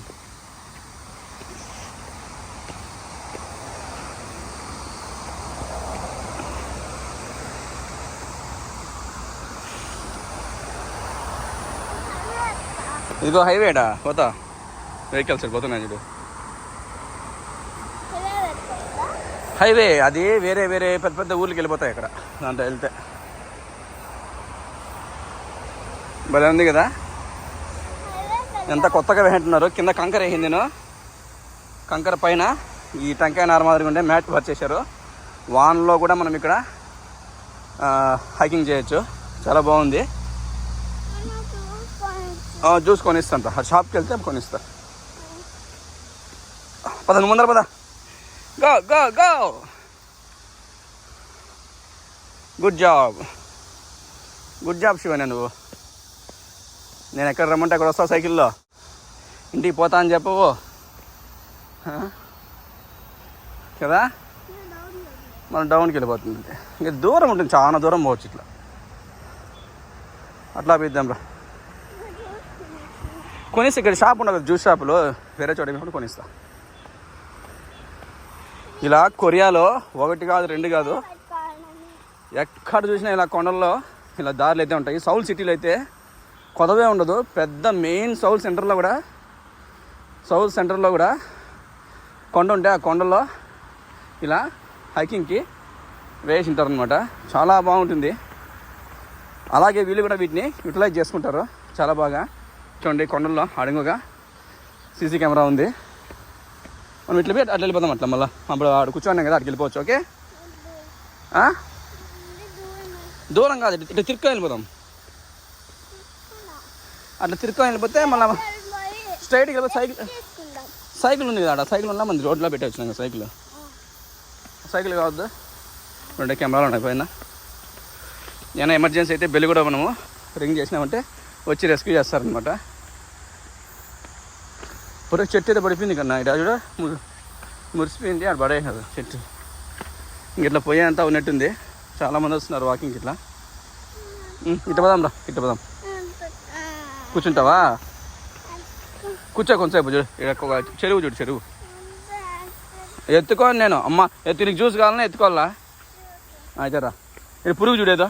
ఇదిగో హైవేడా, పోతా వెహికల్స్ పోతున్నాయి చూడు. హైవే అది వేరే వేరే పెద్ద పెద్ద ఊర్లకి వెళ్ళిపోతాయి అక్కడ దాంట్లో వెళ్తే. భలే ఉంది కదా. ఎంత కొత్తగా వేంటున్నారు. కింద కంకర వేసింది, నేను కంకర పైన ఈ టెంకాయ నార మాదిరిగా ఉండే మ్యాట్ పరిచేశారు. వాన్లో కూడా మనం ఇక్కడ హైకింగ్ చేయొచ్చు. చాలా బాగుంది. జ్యూస్ కొనిస్తాను రా, షాప్కి వెళ్తే కొనిస్తా. పద నువ్వు ముందర పద. Go go go. Good job శివనే. నువ్వు నేను ఎక్కడ రమ్మంటే అక్కడ వస్తావు సైకిల్లో. ఇంటికి పోతా అని చెప్పవు కదా. మనం డౌన్కి వెళ్ళిపోతుంది. ఇంకా దూరం ఉంటుంది, చాలా దూరం పోవచ్చు. ఇట్లా అట్లా పిద్దాం రా. కొనిస్తా. ఇక్కడ షాప్ ఉండదు, జ్యూస్ షాపులో వేరే చోట కూడా కొనిస్తా. ఇలా కొరియాలో 1 కాదు 2 కాదు, ఎక్కడ చూసినా ఇలా కొండల్లో ఇలా దారులు అయితే ఉంటాయి. సౌల్ సిటీలో అయితే కొదవే ఉండదు. పెద్ద మెయిన్ సౌల్ సెంటర్లో కూడా కొండ ఉంటే ఆ కొండల్లో ఇలా హైకింగ్కి వేసి ఉంటారు అనమాట. చాలా బాగుంటుంది. అలాగే వీళ్ళు కూడా వీటిని యూటిలైజ్ చేసుకుంటారు చాలా బాగా. చూడండి కొండల్లో అడుగుగా సీసీ కెమెరా ఉంది. మనం ఇట్లా పెట్టి అట్లా వెళ్ళిపోతాం. అట్లా మళ్ళీ అప్పుడు ఆడు కూర్చోన్నాం కదా, అక్కడికి వెళ్ళిపోవచ్చు. ఓకే, దూరం కాదు, ఇట్లా తిరుక్కొని వెళ్ళిపోతాం. అట్లా తిరుక్కొని వెళ్ళిపోతే మళ్ళీ స్ట్రైట్కి వెళ్ళిపోతే సైకిల్ ఉంది కదా, సైకిల్ ఉన్నా మన రోడ్లో పెట్టవచ్చు. సైకిల్ కావద్దు. 2 కెమెరాలు ఉన్నాయి పైన. ఏమైనా ఎమర్జెన్సీ అయితే బెల్ కూడా మనము రింగ్ చేసినామంటే వచ్చి రెస్క్యూ చేస్తారనమాట. ఇప్పుడు చెట్టు అయితే పడిపోయింది కన్నా, ఇటు కూడా మురిసిపోయింది. అక్కడ పడేయదు చెట్టు. ఇంక ఇట్లా పోయేంతా ఉన్నట్టుంది. చాలామంది వస్తున్నారు వాకింగ్కి. ఇట్లా ఇట్ట పోదాం రా, ఇట్ట పోదాం. కూర్చుంటావా? కూర్చో కొంచెంసేపు. చూడు ఇక్కడ చెరువు, చూడు చెరువు. ఎత్తుకోని నేను అమ్మ ఎత్తు. నీకు జ్యూస్ కావాలన్నా ఎత్తుకోవాలా? అయితే రా. ఇది పురుగు చూడేదో.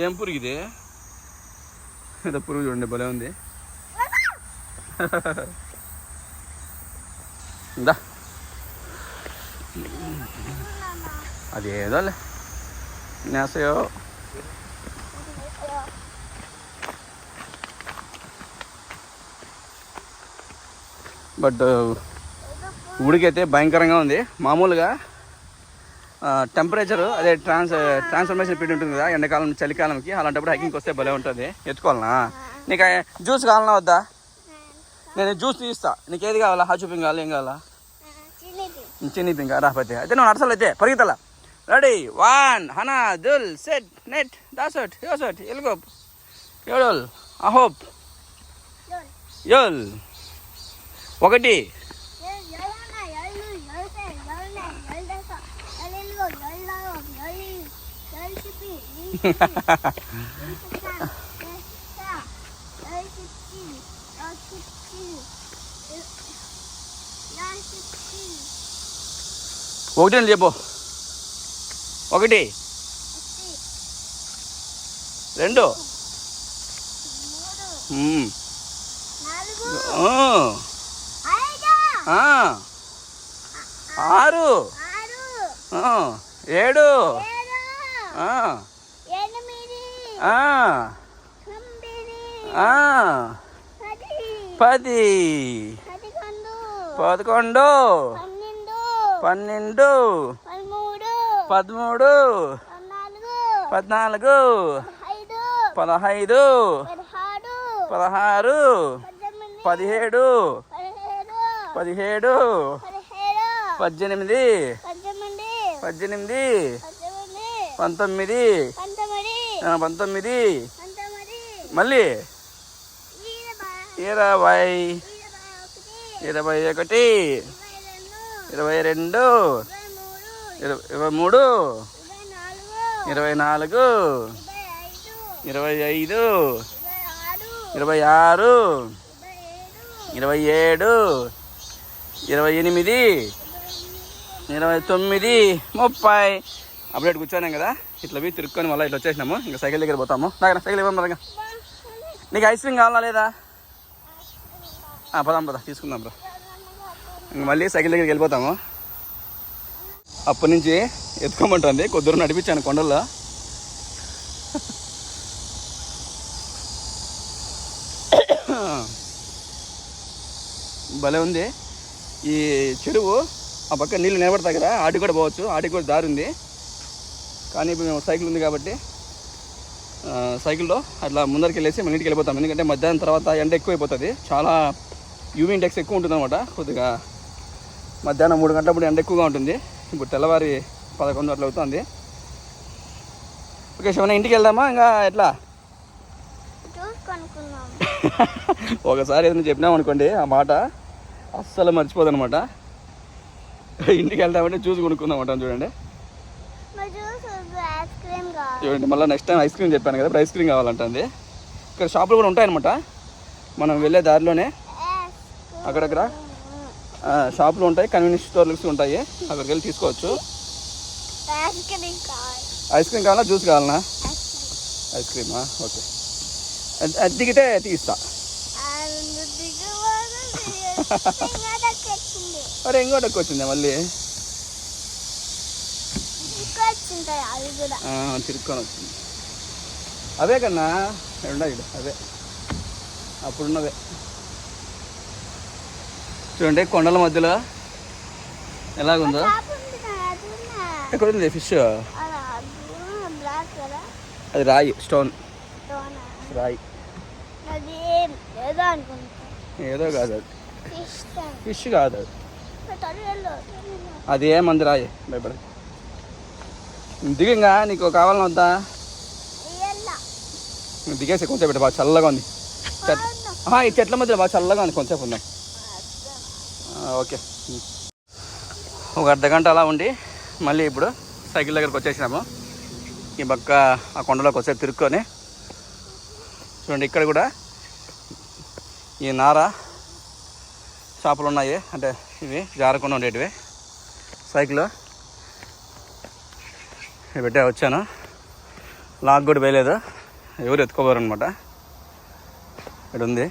ఏం పురుగు ఇది? ఏదో పురుగు చూడండి, భలే ఉంది. ఇందా అదేదోలే నేసయో. బట్ ఉడికైతే భయంకరంగా ఉంది. మామూలుగా టెంపరేచరు అదే ట్రాన్స్ఫర్మేషన్ పీరియడ్ ఉంటుంది కదా ఎండాకాలం చలికాలంకి, అలాంటప్పుడు హైకింగ్కి వస్తే భలే ఉంటుంది. ఎత్తుకోవాలనా? నీకు జ్యూస్ కావాలన్నా వద్దా? నేను జ్యూస్ తీస్తా. నీకు ఏది కావాలా? హాట్ చూపింగ్ కావాలా? ఏం కావాలా? చిన్ని పింక్ రాకపోతే అయితే నువ్వు నడసలు అయితే పరిగెత్తాలా. రెడీ 1 హనా దుల్ సెట్ నెట్ దాసట్ యోసట్ ఎల్గోప్ యోడోల్ అహోప్ యోల్ 1 1 అని చెప్పు. 1 2 6 7 10 11 12 13 14 15 16 17 18 19 మళ్ళీ 20 21 22 23 24 25 26 27 28 29 30 అప్డేట్ కూర్చోనాం కదా. ఇట్లా పోయి తిరుక్కొని మళ్ళీ ఇట్లా వచ్చేసినాము. ఇంకా సైకిల్ దగ్గర పోతాము. నాకు సైకిల్ ఇవ్వమన్నారా? నీకు ఐస్ క్రీమ్ కావాలా లేదా? పదాం తీసుకుందాం రా. ఇంక మళ్ళీ సైకిల్ దగ్గరికి వెళ్ళిపోతాము. అప్పటి నుంచి ఎత్తుకోమంటుంది. కొద్ది దూరం నడిపించాను కొండల్లో. భలే ఉంది ఈ చెరువు. ఆ పక్క నీళ్ళు నిలబడతాయి కదా, ఆటికి కూడా పోవచ్చు. ఆటికి కూడా దారి ఉంది. కానీ ఇప్పుడు మేము సైకిల్ ఉంది కాబట్టి సైకిల్లో అట్లా ముందరికి వెళ్ళేసి మన ఇంటికి వెళ్ళిపోతాం. ఎందుకంటే మధ్యాహ్నం తర్వాత ఎండ ఎక్కువైపోతుంది, చాలా యూవీ ఇండెక్స్ ఎక్కువ ఉంటుంది అనమాట. కొద్దిగా మధ్యాహ్నం 3 గంటలప్పుడు ఎండ ఎక్కువగా ఉంటుంది. ఇప్పుడు తెల్లవారి 11 అట్లా అవుతుంది. ఓకే శివన, ఇంటికి వెళ్దామా ఇంకా ఎట్లా? ఒకసారి ఏదైనా చెప్పినాం అనుకోండి ఆ మాట అస్సలు మర్చిపోదనమాట. ఇంటికి వెళ్తామంటే జ్యూస్ కొనుక్కుందాం అంటాను. చూడండి మళ్ళీ నెక్స్ట్ టైం ఐస్ క్రీమ్ చెప్పాను కదా, ఇప్పుడు ఐస్ క్రీమ్ కావాలంటుంది. ఇక్కడ షాపులు కూడా ఉంటాయన్నమాట. మనం వెళ్ళే దారిలోనే అక్కడక్కడ షాపులు ఉంటాయి, కన్వీనియన్స్ స్టోర్స్ ఉంటాయి, అక్కడికి వెళ్ళి తీసుకోవచ్చు. ఐస్ క్రీమ్ కావాలా జ్యూస్ కావాలన్నా? ఐస్ క్రీమా? ఓకే, అది దిగితే తీస్తా. అరే ఇంకోటి వచ్చింది మళ్ళీ తిరుక్కొని వచ్చింది. అవే కన్నా ఉన్నాయి అవే అప్పుడున్నవే. చూడండి కొండల మధ్యలో ఎలాగుందో. ఎక్కడుంది ఫిష్? అది రాయి, స్టోన్ రాయి. ఏదో కాదు అది, ఫిష్ కాదు అది, అది ఏమంది రాయి. భయపడ దిగంగా, నీకు కావాలని వద్దా? దిగేసి కొంచెం పెట్టు, బాగా చల్లగా ఉంది. ఈ చెట్ల మధ్యలో బాగా చల్లగా ఉంది, కొంచెంసేపు ఉందాం. ఓకే, ఒక అర్ధగంట అలా ఉండి మళ్ళీ ఇప్పుడు సైకిల్ దగ్గరకు వచ్చేసినాము. ఈ పక్క ఆ కొండలోకి వచ్చే తిరుక్కొని చూడండి, ఇక్కడ కూడా ఈ నార చేపలు ఉన్నాయి. అంటే ఇవి జారకుండా ఉండేటివి. సైకిల్ పెట్టే వచ్చాను, లాక్ కూడా వేయలేదు, ఎవరు ఎత్తుకోబోరు అనమాట. ఇక్కడ ఉంది.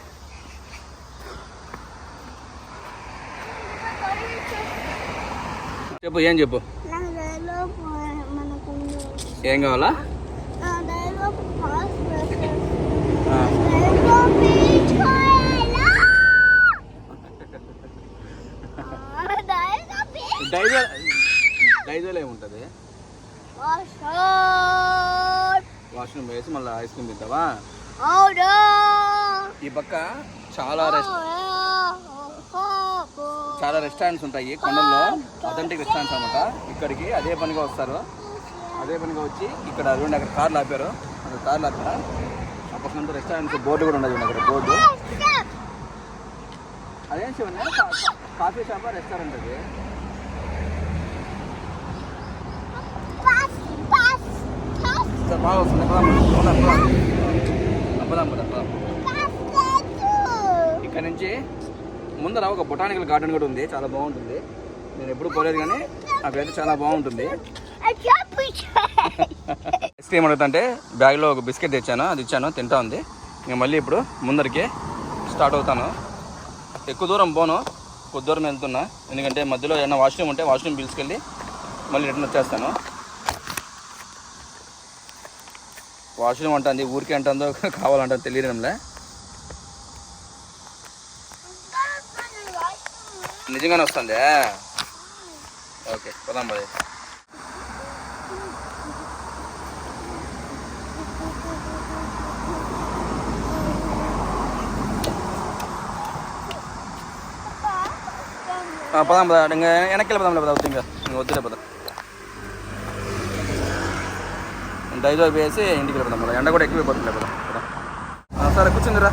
చెప్పు, ఏం చెప్పు, ఏం కావాలా? డైజల్ ఏముంటుంది? వాష్రూమ్ వేసి మళ్ళీ ఐస్ క్రీమ్ తింటావా? ఈ పక్క చాలా రెస్టారెంట్స్ ఉంటాయి కొండల్లో, అథెంటిక్ రెస్టారెంట్స్ అనమాట. ఇక్కడికి అదే పనిగా వస్తారు. అదే పనిగా వచ్చి ఇక్కడ చూడండి, అక్కడ కార్లు ఆపారు, అక్కడ కార్లు ఆపారా. ఆ పక్కన రెస్టారెంట్స్ బోర్డు కూడా ఉండదు, అక్కడ బోర్డు. అదేం శివన్న, కాఫీ షాప్ రెస్టారెంట్ అది. బాగా వస్తుంది. ఇక్కడ నుంచి ముందర ఒక బొటానికల్ గార్డెన్ కూడా ఉంది, చాలా బాగుంటుంది. నేను ఎప్పుడు పోలేదు కానీ అక్కడైతే చాలా బాగుంటుంది. ఐస్ క్రీమ్ అడుగుతుంటే బ్యాగ్లో ఒక బిస్కెట్ తెచ్చాను, అది ఇచ్చాను, తింటా ఉంది. ఇంకా మళ్ళీ ఇప్పుడు ముందరికి స్టార్ట్ అవుతాను. ఎక్కువ దూరం పోను, కొద్ది దూరం వెళ్తున్నా. ఎందుకంటే మధ్యలో ఏమైనా వాష్రూమ్ ఉంటే వాష్రూమ్ పిలుచుకెళ్ళి మళ్ళీ రిటర్న్ వచ్చేస్తాను. వాష్రూమ్ అంటుంది, ఊరికే అంటుందో కావాలంటుందో తెలియడంలే. నిజంగానే వస్తుంది. ఓకే, పోదాం పది. పదాం పదా, ఇంకా వెనక్కి వెళ్ళిపోదాం లేదా? ఇంకా వద్దులే పదా, డైజో వేసి ఇంటికి వెళ్ళిపోదాం కదా, ఎండ కూడా ఎక్కువైపోతుంది కదా. సరే కూర్చుందిరా,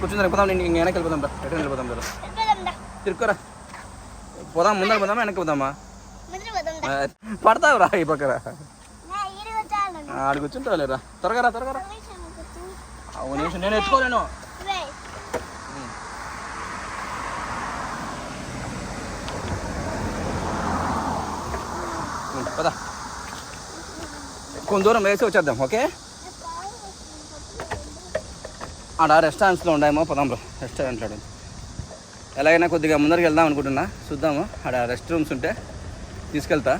కూర్చుందిరా, పోదాం. నేను వెనక్కి వెళ్ళిపోదాం రా, ఎక్కడ వెళ్ళిపోదాం కదా, తిరుక్కోరా. పోదాం, ముందర పోదామా వెనక్కి పోదామా? పడతావు రా ఈ పక్కరా, ఆడ కూర్చుంటావు లేరా. త్వరగా రా, త్వరగా రా. అవును నిమిషం, నేను ఎత్తుకోలేను. పదా, కొంచెం దూరం వేసి వచ్చేద్దాం. ఓకే, ఆడ రెస్టారెంట్స్లో ఉన్నాయేమో, పదాం బ్రో రెస్టారెంట్లో. ఎలాగైనా కొద్దిగా ముందరికి వెళ్దాం అనుకుంటున్నా, చూద్దాము. ఆడ రెస్ట్ రూమ్స్ ఉంటే తీసుకెళ్తా.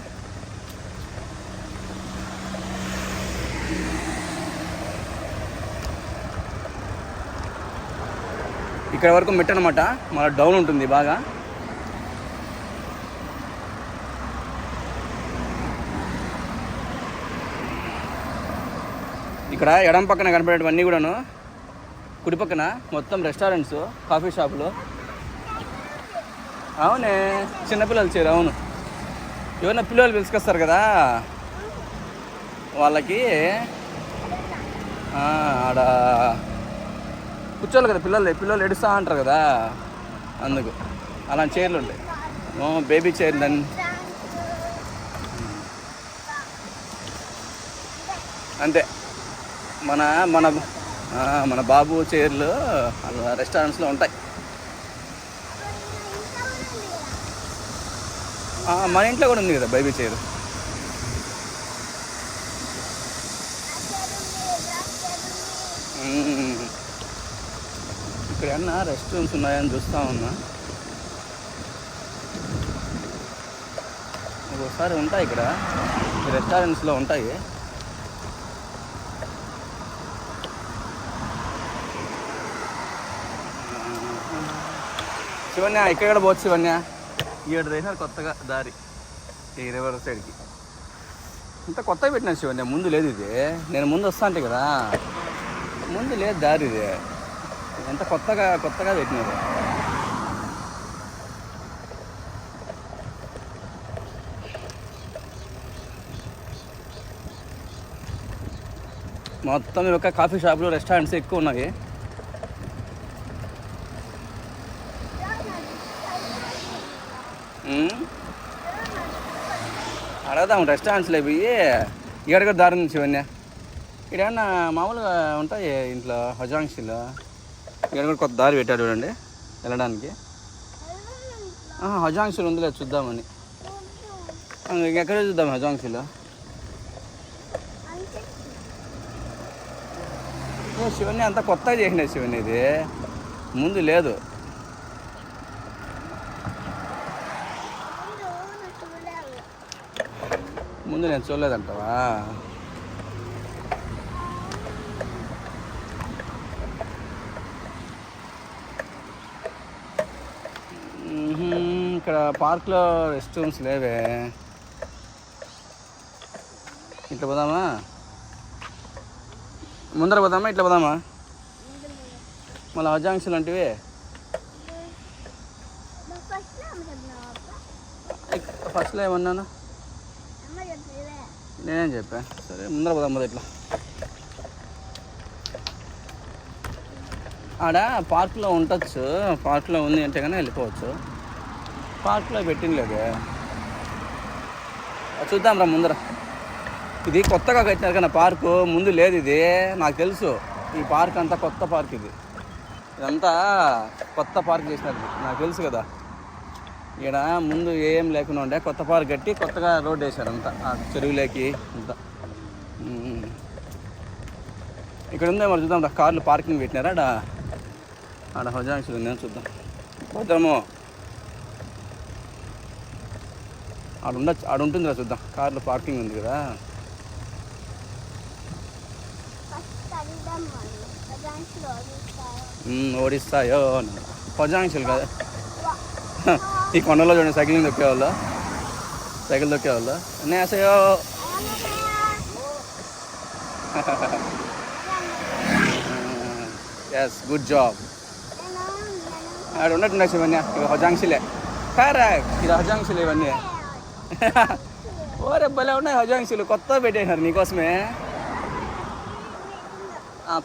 ఇక్కడ వరకు మెట్టు అనమాట, మళ్ళీ డౌన్ ఉంటుంది బాగా. ఇక్కడ ఎడం పక్కన కనపడేవన్నీ కూడాను కుడి పక్కన మొత్తం రెస్టారెంట్స్, కాఫీ షాపులు. అవునే, చిన్నపిల్లలు చేరు. అవును, ఎవరైనా పిల్లలు పిలుచుకొస్తారు కదా వాళ్ళకి ఆడ కూర్చోవాలి కదా పిల్లలు ఏడుస్తూ అంటారు కదా, అందుకు అలాంటి చైర్లు ఉంటాయి. బేబీ చైర్లు అని అంతే. మన మన మన బాబు చైర్లు అలా రెస్టారెంట్స్లో ఉంటాయి. మన ఇంట్లో కూడా ఉంది కదా బేబీ చైర్. ఇక్కడ ఏమన్నా రెస్ట్ రూమ్స్ ఉన్నాయని చూస్తూ ఉన్నా. ఒక్కోసారి ఉంటాయి ఇక్కడ రెస్టారెంట్స్లో ఉంటాయి. శివన్య ఇక్కడ పోవచ్చు. శివన్య ఈడ వేసినారు కొత్తగా దారి ఈ రివర్ సైడ్కి. ఇంత కొత్తగా పెట్టినారు శివన్య, ముందు లేదు ఇది. నేను ముందు వస్తా అంటే కదా, ముందు లేదు దారి ఇది. ఎంత కొత్తగా పెట్టినారు. మొత్తం యొక్క కాఫీ షాపులు, రెస్టారెంట్స్ ఎక్కువ ఉన్నాయి. అడగదాం రెస్టారెంట్స్లో పోయి. ఇక్కడ దారి నుంచి ఇవన్నీ ఇక్కడ ఏమన్నా మామూలుగా ఉంటాయి ఇంట్లో హజాంక్షలో. ఇక్కడ కూడా కొత్త దారి పెట్టాడు చూడండి వెళ్ళడానికి. హజాంక్షలు ఉందిలే చూద్దామని. ఇంకెక్కడే చూద్దాం హజాంక్షలో. శివన్ని అంతా కొత్తగా చేసినాయి శివన్ని, ఇది ముందు లేదు. ముందు నేను చూడలేదంటావా? ఇక్కడ పార్క్లో రెస్ట్ రూమ్స్ లేవే. ఇట్లా పోదామా? ముందర పోదామా ఇట్లా పోదామా? మళ్ళీ హజాంక్షలు అంటివి ఫస్ట్లో ఏమన్నాను నేనేం చెప్పా? సరే ముందర పోదాం కదా ఇట్లా. ఆడ పార్క్లో ఉండొచ్చు, పార్క్లో ఉంది అంటే కానీ వెళ్ళిపోవచ్చు. పార్క్లో పెట్టినలేదు, చూద్దాం రా ముందర. ఇది కొత్తగా కట్టినారు కదా పార్కు, ముందు లేదు ఇది. నాకు తెలుసు ఈ పార్క్ అంతా కొత్త పార్క్, ఇదంతా కొత్త పార్క్ చేసినారు నాకు తెలుసు కదా. ఇక్కడ ముందు ఏం లేకుండా ఉండే కొత్త పార్క్ కట్టి కొత్తగా రోడ్ వేశారు అంతా చెరువులోకి అంతా. ఇక్కడ ఉందే మరి చూద్దాం. కార్లు పార్కింగ్ పెట్టినారా ఆడ హజాంక్షలు ఉందని చూద్దాం. భద్రము ఆడ ఉంటుందిరా చూద్దాం. కార్లు పార్కింగ్ ఉంది కదా. ఓడిస్తాయో హజాంక్షలు కదా. ఈ కొండలో చూడండి సైకిల్ దొక్కేవాళ్ళు అన్నయ్యో. Yes, good job. ఆడ ఉన్నట్టున్నా శివన్య. ఇవి హజాంక్షలే కారా, ఇది హజాంక్షలు ఇవన్నీ. ఓరే భలే ఉన్నాయి హజాంక్షలు, కొత్తగా పెట్టేసినారు నీకోసమే.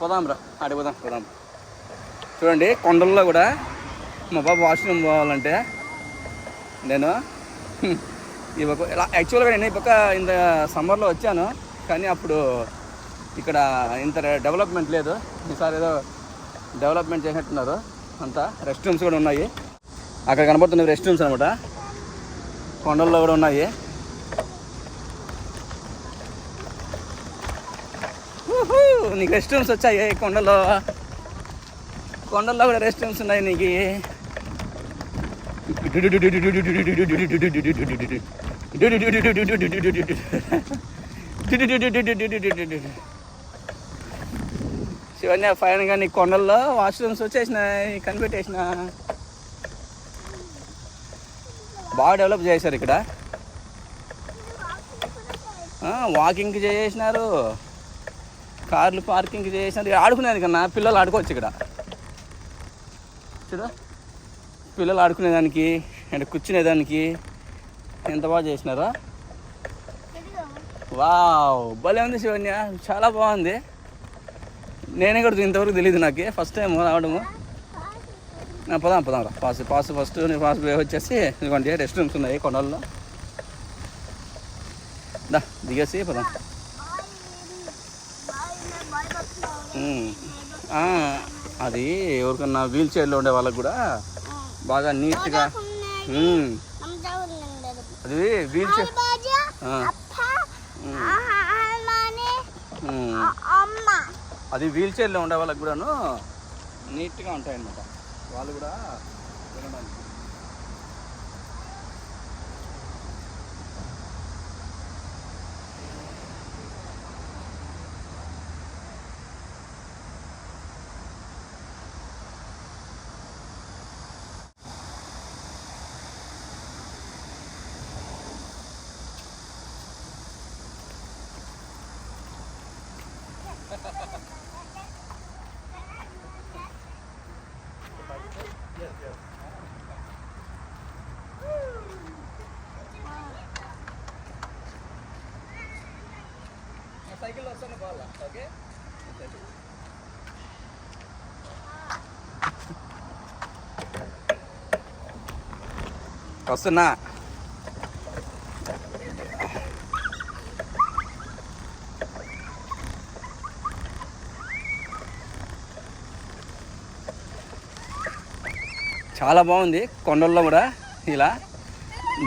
పోదాం రా, ఆడికి పోదాం. చూడండి కొండల్లో కూడా మా బాబు వాష్రూమ్ పోవాలంటే నేను ఈ పక్క ఇలా యాక్చువల్గా నేను ఈ పక్క ఇంత సమ్మర్లో వచ్చాను, కానీ అప్పుడు ఇక్కడ ఇంత డెవలప్మెంట్ లేదు. ఈసారి ఏదో డెవలప్మెంట్ చేసినట్టున్నారు. అంతా రెస్ట్ రూమ్స్ కూడా ఉన్నాయి. అక్కడ కనబడుతున్నవి రెస్ట్ రూమ్స్ అనమాట. కొండల్లో కూడా ఉన్నాయి. నీకు రెస్ట్ రూమ్స్ వచ్చాయి కొండల్లో కూడా రెస్ట్ రూమ్స్ ఉన్నాయి నీకు. శివన్య ఫైన్గా నీ కొండల్లో వాష్రూమ్స్ వచ్చేసినాయి, కనిపెట్టేసిన. బాగా డెవలప్ చేశారు ఇక్కడ. వాకింగ్కి చేసినారు, కార్లు పార్కింగ్ చేసినట్టు ఆడుకునేది కన్నా పిల్లలు ఆడుకోవచ్చు ఇక్కడ చూడు. పిల్లలు ఆడుకునేదానికి అంటే కూర్చునేదానికి ఎంత బాగా చేసినారో. వావ్, భలే ఉంది శివన్య, చాలా బాగుంది. నేనే కూడా ఇంతవరకు తెలియదు నాకు, ఫస్ట్ టైం రావడము. పదాం రా, ఫస్ట్ ఫాస్ట్ వచ్చేసి ఇదిగోండి రెస్ట్ రూమ్స్ ఉన్నాయి కొండల్లో. దా దిగేసి పదాం. అది ఎవరికన్నా వీల్ చైర్లో ఉండే వాళ్ళకి కూడా బాగా నీట్గా. అది వీల్ చైర్, అది వీల్ చైర్లో ఉండే వాళ్ళకి కూడాను నీట్గా ఉంటాయన్నమాట. వాళ్ళు కూడా వినడానికి. సైకిల్ వస్తాను బాగా. ఓకే, వస్తున్నా. చాలా బాగుంది. కొండల్లో కూడా ఇలా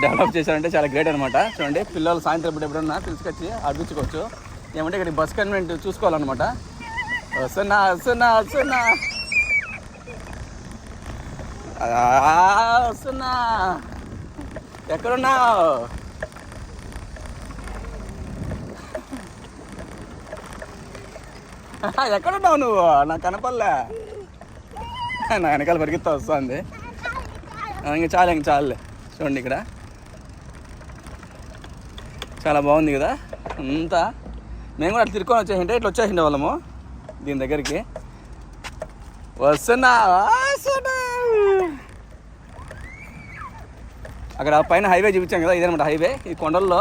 డెవలప్ చేశారంటే చాలా గ్రేట్ అనమాట. చూడండి, పిల్లలు సాయంత్రం ఎప్పుడన్నా పిలుచుకొచ్చి ఆడిపించుకోవచ్చు. ఏమంటే ఇక్కడ బస్ కన్వెంట్ చూసుకోవాలన్నమాట. వస్తున్నా వస్తున్నా వస్తున్నా వస్తున్నా. ఎక్కడున్నావు? ఎక్కడున్నావు నువ్వు? నాకు కనపడలే. నా వెనకాల పరిగెత్తా వస్తుంది. ఇంక చాలే. చూడండి, ఇక్కడ చాలా బాగుంది కదా అంతా. మేము కూడా అట్లా తిరుక్కొని వచ్చేసింటే ఇట్లా వచ్చేసిండే వాళ్ళము దీని దగ్గరికి. వస్తున్నా. అక్కడ పైన హైవే చూపించాం కదా, ఇదనమాట హైవే. ఈ కొండల్లో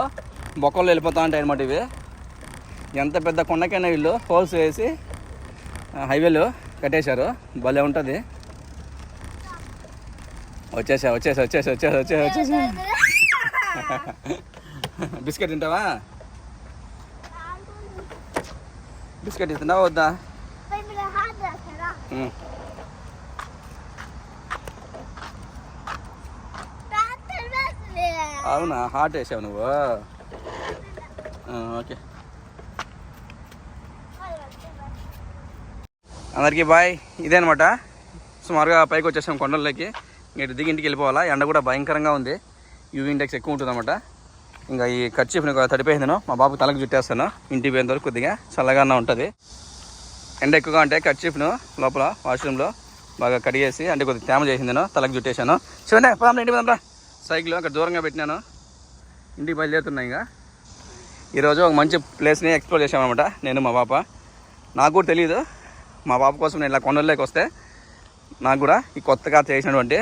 బొక్కల్లో వెళ్ళిపోతా ఉంటాయి అనమాట ఇవి. ఎంత పెద్ద కొండకైనా వీళ్ళు హోల్స్ వేసి హైవేలో కట్టేశారు. భలే ఉంటుంది. వచ్చేసా. బిస్కెట్ తింటావా? బిస్కెట్ ఇస్తున్నావా వద్దా? అవునా, హాట్ వేసావు నువ్వు? ఓకే, అందరికీ బాయ్. ఇదే అనమాట, సుమారుగా పైకి వచ్చేసాం కొండల్లోకి. ఇటు దిగి ఇంటికి వెళ్ళిపోవాలా. ఎండ కూడా భయంకరంగా ఉంది, యూవీ ఇండెక్స్ ఎక్కువ ఉంటుంది అనమాట. ఇంకా ఈ కర్చీఫ్ని తడిపోయిందను మా బాబు తలకు చుట్టేస్తాను. ఇంటికి పోయిన వరకు కొద్దిగా చల్లగా ఉంటుంది. ఎండ ఎక్కువగా ఉంటే కర్చీఫ్ను లోపల వాష్రూమ్లో బాగా కడిగేసి అంటే కొద్దిగా తేమ చేసిందను, తలకు చుట్టేసాను. చూడండి, పదాం ఇంటికి పోదాం రా. సైకిల్ అక్కడ దూరంగా పెట్టినాను, ఇంటికి బయలుదేరుతున్నాయి. ఇంకా ఈరోజు ఒక మంచి ప్లేస్ని ఎక్స్ప్లోర్ చేసామన్నమాట నేను మా పాప. నాకు కూడా తెలియదు, మా పాప కోసం నేను ఇలా కొండల్లోకి వస్తే నాకు కూడా ఈ కొత్తగా చేసినటువంటి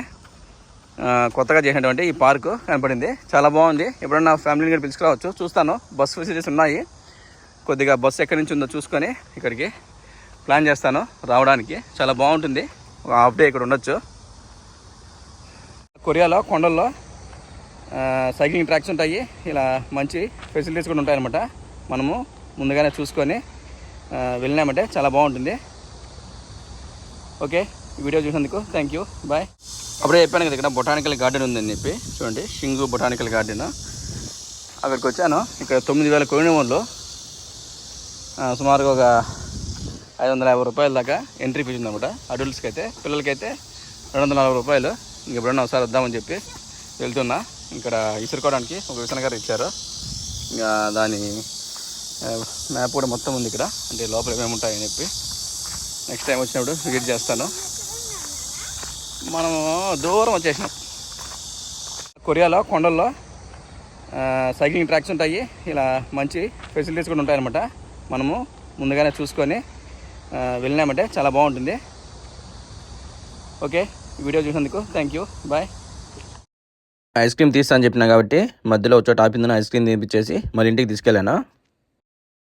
ఈ పార్కు కనపడింది. చాలా బాగుంది. ఎప్పుడన్నా ఫ్యామిలీని కూడా పిలుచుకురావచ్చు. చూస్తాను, బస్ ఫెసిలిటీస్ ఉన్నాయి. కొద్దిగా బస్సు ఎక్కడి నుంచి ఉందో చూసుకొని ఇక్కడికి ప్లాన్ చేస్తాను రావడానికి. చాలా బాగుంటుంది. ఒక హాఫ్ డే ఇక్కడ ఉండొచ్చు. కొరియాలో కొండల్లో సైక్లింగ్ ట్రాక్స్ ఉంటాయి. ఇలా మంచి ఫెసిలిటీస్ కూడా ఉంటాయన్నమాట. మనము ముందుగానే చూసుకొని వెళ్ళినామంటే చాలా బాగుంటుంది. ఓకే, ఈ వీడియో చూసినందుకు థ్యాంక్ యూ, బాయ్. అప్పుడే చెప్పాను కదా ఇక్కడ బొటానికల్ గార్డెన్ ఉందని చెప్పి. చూడండి, షింగు బొటానికల్ గార్డెన్. అక్కడికి వచ్చాను. ఇక్కడ 9,000 కోయినోళ్ళు, సుమారుగా ఒక 550 రూపాయల దాకా ఎంట్రీ ఫీజు ఉందన్నమాట. అడల్ట్స్కి అయితే, పిల్లలకైతే 240 రూపాయలు. ఇంకెప్పుడన్నా ఒకసారి వద్దామని చెప్పి వెళ్తున్నా. ఇక్కడ ఇసురుకోవడానికి ఒక విసనగారు ఇచ్చారు. ఇంకా దాని మ్యాప్ కూడా మొత్తం ఉంది ఇక్కడ, అంటే లోపల ఏమేమి ఉంటాయని చెప్పి. నెక్స్ట్ టైం వచ్చినప్పుడు విజిట్ చేస్తాను. మనము దూరం వచ్చేసినాం. కొరియాలో కొండల్లో సైక్లింగ్ ట్రాక్స్ ఉంటాయి. ఇలా మంచి ఫెసిలిటీస్ కూడా ఉంటాయన్నమాట. మనము ముందుగానే చూసుకొని వెళ్ళినామంటే చాలా బాగుంటుంది. ఓకే, ఈ వీడియో చూసినందుకు thank you, bye. Ice cream తీస్తా అని చెప్పినా కాబట్టి మధ్యలో వచ్చే టాప్ ఇందున ఐస్ క్రీమ్ తినిపించేసి మళ్ళీ ఇంటికి తీసుకెళ్ళాను.